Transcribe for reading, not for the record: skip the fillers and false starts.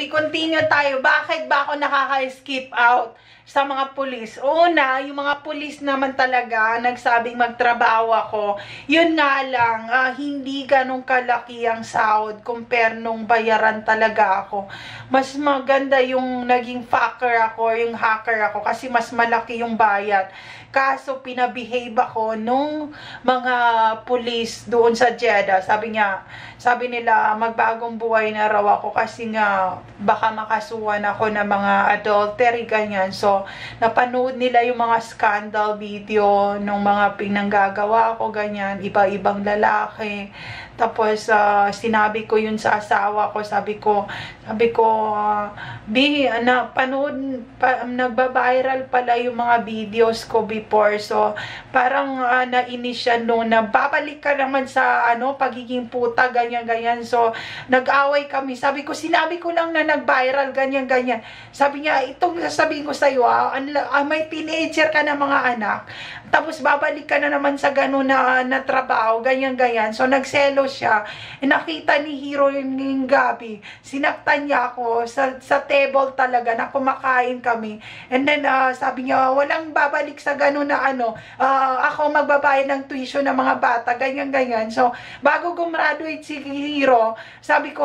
we continue tayo. Bakit ba ako nakaka-skip out sa mga pulis? Una, yung mga pulis naman talaga nagsabing magtrabaho ako. Yun nga lang, hindi ganong kalaki ang sahod compare nung bayaran talaga ako. Mas maganda yung naging yung hacker ako kasi mas malaki yung bayad. Kaso pinabehave ako nung mga pulis doon sa Jeddah. Sabi nila magbagong buhay na raw ako kasi nga baka makasuhan ako ng mga adultery, ganyan. So, napanood nila yung mga scandal video nung mga pinanggagawa ko, ganyan, iba-ibang lalaki. Tapos, sinabi ko yun sa asawa ko, sabi ko, nagba-viral pala yung mga videos ko before. So, parang nainis siya noon na babalik ka naman sa pagiging puta, ganyan. So, nag-away kami. Sabi ko, sinabi ko lang na nag-viral, ganyan. Sabi niya, itong sasabihin ko sa'yo, may teenager ka na mga anak. Tapos, babalik ka na naman sa gano'n na trabaho, ganyan. So, nagselo siya. Nakita ni Hero yung gabi. Sinaktan niya ako sa table talaga na kumakain kami. And then, sabi niya, walang babalik sa gano'n na ako magbabayad ng tuition ng mga bata, ganyan. So, bago gumraduate si Hero, sabi ko,